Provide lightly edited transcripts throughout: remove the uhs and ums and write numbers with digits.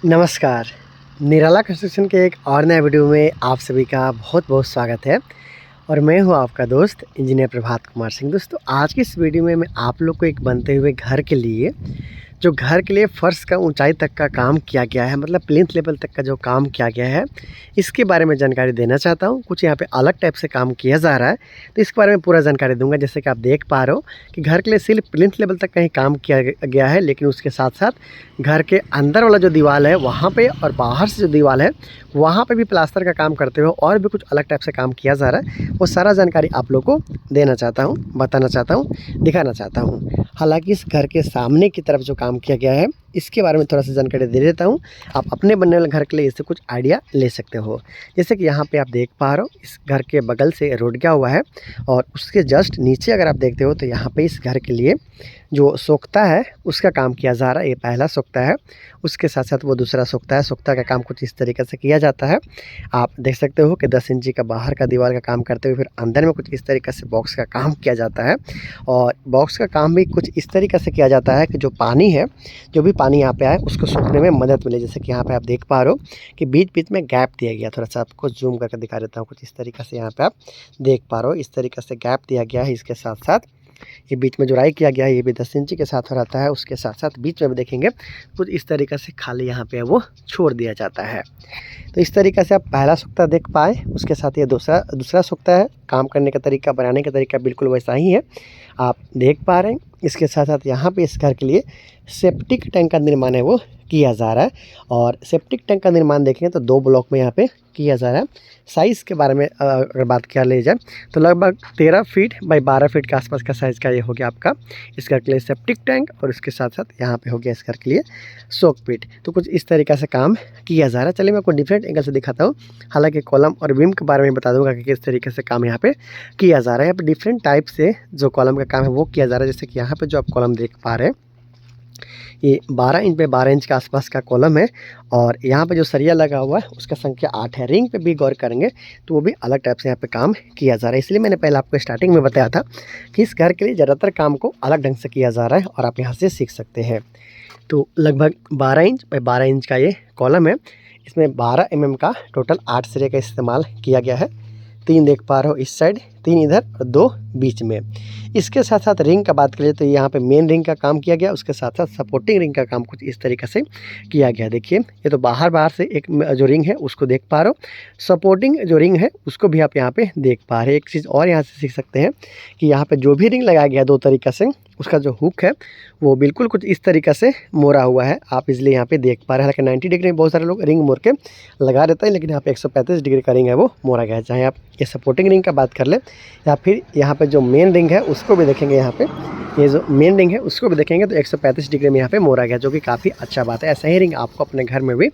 नमस्कार। निराला कंस्ट्रक्शन के एक और नए वीडियो में आप सभी का बहुत बहुत स्वागत है और मैं हूं आपका दोस्त इंजीनियर प्रभात कुमार सिंह। दोस्तों, आज की इस वीडियो में मैं आप लोग को एक बनते हुए घर के लिए जो घर के लिए फ़र्श का ऊंचाई तक का काम किया गया है, मतलब प्लिंथ लेवल तक का जो काम किया गया है, इसके बारे में जानकारी देना चाहता हूं। कुछ यहाँ पे अलग टाइप से काम किया जा रहा है, तो इसके बारे में पूरा जानकारी दूंगा। जैसे कि आप देख पा रहे हो कि घर के लिए सिर्फ प्लिंथ लेवल तक का ही काम किया गया है, लेकिन उसके साथ साथ घर के अंदर वाला जो दीवार है वहाँ पे और बाहर से जो दीवार है वहाँ पे भी प्लास्टर का काम करते हुए और भी कुछ अलग टाइप से काम किया जा रहा है। वो सारा जानकारी आप लोग को देना चाहता हूँ, बताना चाहता हूँ, दिखाना चाहता हूँ। हालांकि इस घर के सामने की तरफ जो काम किया गया है इसके बारे में थोड़ा सा जानकारी दे देता हूँ। आप अपने बनने वाले घर के लिए इससे कुछ आइडिया ले सकते हो। जैसे कि यहाँ पे आप देख पा रहे हो, इस घर के बगल से रोड गया हुआ है और उसके जस्ट नीचे अगर आप देखते हो तो यहाँ पे इस घर के लिए जो सोख्ता है उसका काम किया जा रहा है। ये पहला सोख्ता है, उसके साथ साथ वो दूसरा सोख्ता है। सोख्ता का काम कुछ इस तरीके से किया जाता है। आप देख सकते हो कि 10 इंची का बाहर का दीवार का काम करते हुए फिर अंदर में कुछ इस तरीके से बॉक्स का काम किया जाता है। और बॉक्स का काम भी कुछ इस तरीके से किया जाता है कि जो पानी है, जो भी पानी यहाँ पे आए उसको सूखने में मदद मिले। जैसे कि यहाँ पे आप देख पा रहे हो कि बीच बीच में गैप दिया गया। थोड़ा सा आपको जूम करके दिखा देता हूँ। कुछ इस तरीके से यहाँ पे आप देख पा रहे हो, इस तरीके से गैप दिया गया है। इसके साथ साथ ये बीच में जुड़ाई किया गया है, ये भी 10 इंची के साथ रहता है। उसके साथ साथ बीच में भी देखेंगे कुछ इस तरीके से खाली यहाँ पे वो छोड़ दिया जाता है। तो इस तरीके से आप पहला सोख्ता देख पाए। उसके साथ ये दूसरा सोख्ता है। काम करने का तरीका, बनाने का तरीका बिल्कुल वैसा ही है, आप देख पा रहे हैं। इसके साथ साथ यहाँ पे इस घर के लिए सेप्टिक टैंक का निर्माण है वो किया जा रहा है। और सेप्टिक टैंक का निर्माण देखेंगे तो 2 ब्लॉक में यहाँ पे किया जा रहा है। साइज़ के बारे में अगर बात किया ले जाए तो लगभग 13 फीट बाई 12 फीट के आसपास का साइज़ का ये हो गया आपका इस घर के लिए सेप्टिक टैंक। और उसके साथ साथ यहाँ पे हो गया इस घर के लिए सोक पिट। तो कुछ इस तरीक़े से काम किया जा रहा है। चलिए मैं आपको डिफरेंट एंगल से दिखाता हूँ। हालांकि कॉलम और बीम के बारे में बता दूंगा कि किस तरीके से काम यहाँ पे किया जा रहा है। यहाँ पे डिफरेंट टाइप से जो कॉलम का काम है वो किया जा रहा है। जैसे कि यहाँ पे जो आप कॉलम देख पा रहे हैं, ये 12 इंच पे 12 इंच के आसपास का कॉलम है। और यहाँ पे जो सरिया लगा हुआ है उसका संख्या 8 है। रिंग पे भी गौर करेंगे तो वो भी अलग टाइप से यहाँ पे काम किया जा रहा है। इसलिए मैंने पहले आपको स्टार्टिंग में बताया था कि इस घर के लिए ज़्यादातर काम को अलग ढंग से किया जा रहा है और आप यहाँ से सीख सकते हैं। तो लगभग 12 इंच बाई 12 इंच का ये कॉलम है। इसमें 12 mm का टोटल 8 सरिया का इस्तेमाल किया गया है। 3 देख पा रहे हो इस साइड, 3 इधर और 2 बीच में। इसके साथ साथ रिंग का बात करें तो यहाँ पे मेन रिंग का काम किया गया। उसके साथ साथ सपोर्टिंग रिंग का काम कुछ इस तरीके से किया गया। देखिए ये तो बाहर से एक जो रिंग है उसको देख पा रहे हो, सपोर्टिंग जो रिंग है उसको भी आप यहाँ पे देख पा रहे हैं। एक चीज़ और यहाँ से सीख सकते हैं कि यहाँ पे जो भी रिंग लगाया गया 2 तरीक़े से, उसका जो हुक है वो बिल्कुल कुछ इस तरीके से मोड़ा हुआ है। आप इसलिए यहाँ पे देख पा रहे हैं। हालांकि 90 डिग्री में बहुत सारे लोग रिंग मोड़ के लगा देते हैं, लेकिन यहाँ पे 135 डिग्री का रिंग है वो मोड़ा गया है। चाहे आप ये सपोर्टिंग रिंग का बात कर ले या फिर यहाँ पे जो मेन रिंग है उसको भी देखेंगे। यहाँ पे ये जो मेन रिंग है उसको भी देखेंगे तो 135 डिग्री में यहाँ पे मोड़ा गया, जो कि काफ़ी अच्छा बात है। ऐसा ही रिंग आपको अपने घर में भी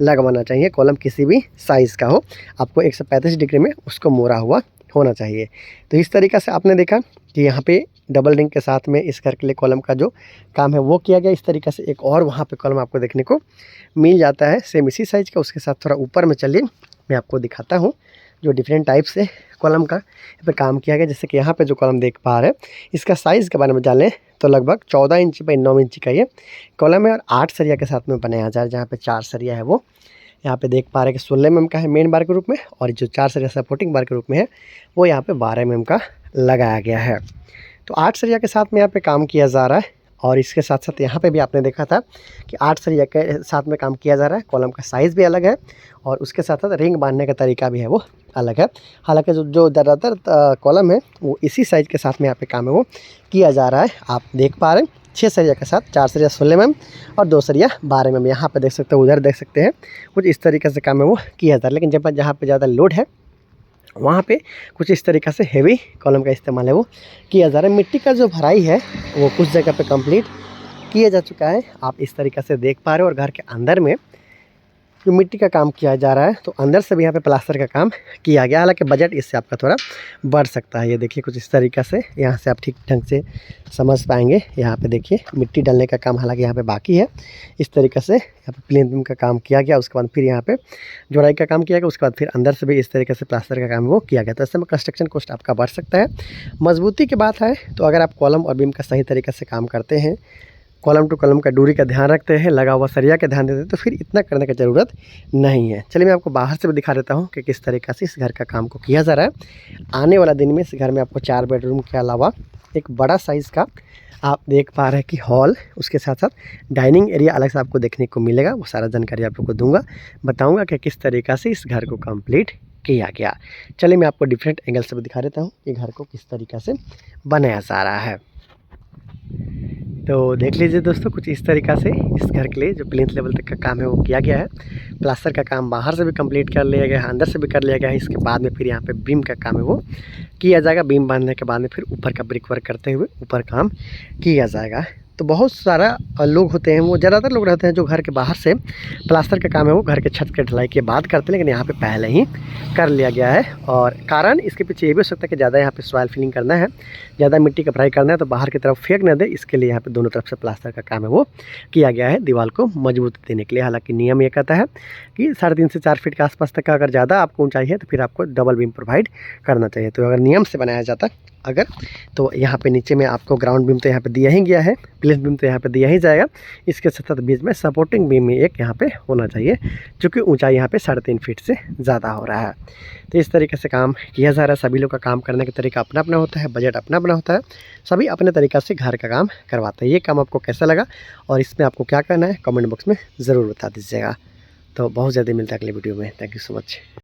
लगवाना चाहिए। कॉलम किसी भी साइज़ का हो, आपको 135 डिग्री में उसको मोड़ा हुआ होना चाहिए। तो इस तरीक़े से आपने देखा कि यहाँ पे डबल रिंग के साथ में इस घर के लिए कॉलम का जो काम है वो किया गया। इस तरीके से एक और वहाँ पे कॉलम आपको देखने को मिल जाता है सेम इसी साइज़ का। उसके साथ थोड़ा ऊपर में चलिए मैं आपको दिखाता हूँ जो डिफरेंट टाइप से कॉलम का पे काम किया गया। जैसे कि यहाँ पे जो कॉलम देख पा रहे हैं, इसका साइज़ के बारे में जान लें तो लगभग 14 इंच बाई 9 इंच का ये कॉलम है और 8 सरिया के साथ में बनाया जा रहा है। जहाँ पे 4 सरिया है वो यहाँ पे देख पा रहे हैं कि 16 mm का है मेन बार के रूप में, और जो 4 सरिया सपोर्टिंग बार के रूप में है वो यहाँ पे 12 mm का लगाया गया है। तो 8 सरिया के साथ में यहाँ पे काम किया जा रहा है। और इसके साथ साथ यहाँ पे भी आपने देखा था कि 8 सरिया के साथ में काम किया जा रहा है। कॉलम का साइज़ भी अलग है और उसके साथ साथ रिंग बांधने का तरीका भी है वो अलग है। हालांकि जो ज़्यादातर कॉलम है वो इसी साइज़ के साथ में यहाँ पे काम है वो किया जा रहा है। आप देख पा रहे हैं 6 सरिया के साथ, 4 सरिया 16 mm और 2 सरिया 12 mm। यहाँ पे देख सकते हो, उधर देख सकते हैं, कुछ इस तरीके से काम है वो किया जा रहा है। लेकिन जहाँ पे ज़्यादा लोड है वहाँ पे कुछ इस तरीक़े से हेवी कॉलम का इस्तेमाल है वो किया जा रहा है। मिट्टी का जो भराई है वो कुछ जगह पे कंप्लीट किया जा चुका है, आप इस तरीक़े से देख पा रहे हो। और घर के अंदर में जो मिट्टी का काम किया जा रहा है तो अंदर से भी यहाँ पे प्लास्टर का काम किया गया। हालांकि बजट इससे आपका थोड़ा बढ़ सकता है। ये देखिए कुछ इस तरीक़े से यहाँ से आप ठीक ढंग से समझ पाएंगे। यहाँ पे देखिए मिट्टी डालने का काम हालांकि यहाँ पे बाकी है। इस तरीक़े से यहाँ पे प्लेन बीम का काम किया गया, उसके बाद फिर यहाँ पे जोड़ाई का काम किया गया, उसके बाद फिर अंदर से भी इस तरीके से प्लास्टर का काम वो किया गया। तो ऐसे में कंस्ट्रक्शन कॉस्ट आपका बढ़ सकता है। मजबूती की बात है तो अगर आप कॉलम और बीम का सही तरीके से काम करते हैं कॉलम टू कॉलम का दूरी का ध्यान रखते हैं, लगा हुआ सरिया का ध्यान देते हैं, तो फिर इतना करने की ज़रूरत नहीं है। चलिए मैं आपको बाहर से भी दिखा देता हूँ कि किस तरीक़े से इस घर का काम को किया जा रहा है। आने वाला दिन में इस घर में आपको 4 बेडरूम के अलावा एक बड़ा साइज़ का आप देख पा रहे हैं कि हॉल, उसके साथ साथ डाइनिंग एरिया अलग से आपको देखने को मिलेगा। वो सारा जानकारी आप लोग को दूंगा, बताऊंगा कि किस तरीक़ा से इस घर को कंप्लीट किया गया। चलिए मैं आपको डिफरेंट एंगल से भी दिखा देता हूँ कि घर को किस तरीक़ा से बनाया जा रहा है। तो देख लीजिए दोस्तों, कुछ इस तरीक़ा से इस घर के लिए जो प्लिंथ लेवल तक का काम है वो किया गया है। प्लास्टर का काम बाहर से भी कंप्लीट कर लिया गया है, अंदर से भी कर लिया गया है। इसके बाद में फिर यहाँ पे बीम का काम है वो किया जाएगा। बीम बांधने के बाद में फिर ऊपर का ब्रिक वर्क करते हुए ऊपर काम किया जाएगा। तो बहुत सारा लोग होते हैं, वो ज़्यादातर लोग रहते हैं जो घर के बाहर से प्लास्टर का काम है वो घर के छत के ढलाई के बाद करते हैं, लेकिन यहाँ पे पहले ही कर लिया गया है। और कारण इसके पीछे ये भी हो सकता है कि ज़्यादा यहाँ पे सॉइल फिलिंग करना है, ज़्यादा मिट्टी का फ्राई करना है, तो बाहर की तरफ फेंक न दे, इसके लिए यहाँ पे दोनों तरफ से प्लास्टर का काम है वो किया गया है, दीवार को मजबूत देने के लिए। हालांकि नियम ये कहता है कि 3.5 से 4 फीट के आसपास तक का अगर ज़्यादा आपको ऊंचाई है तो फिर आपको डबल बीम प्रोवाइड करना चाहिए। तो अगर नियम से बनाया जाता अगर, तो यहाँ पे नीचे में आपको ग्राउंड बीम तो यहाँ पे दिया ही गया है, प्लेस बीम तो यहाँ पे दिया ही जाएगा। इसके साथ बीच में सपोर्टिंग बीम में एक यहाँ पे होना चाहिए, क्योंकि ऊंचाई यहाँ पे 3.5 फीट से ज़्यादा हो रहा है। तो इस तरीके से काम किया जा रहा है। सभी लोग का काम करने का तरीका अपना अपना होता है, बजट अपना अपना होता है, सभी अपने तरीक़ा से घर का काम करवाते हैं। ये काम आपको कैसा लगा और इसमें आपको क्या करना है कमेंट बॉक्स में ज़रूर बता दीजिएगा। तो बहुत जल्दी मिलता है अगले वीडियो में। Thank you so much.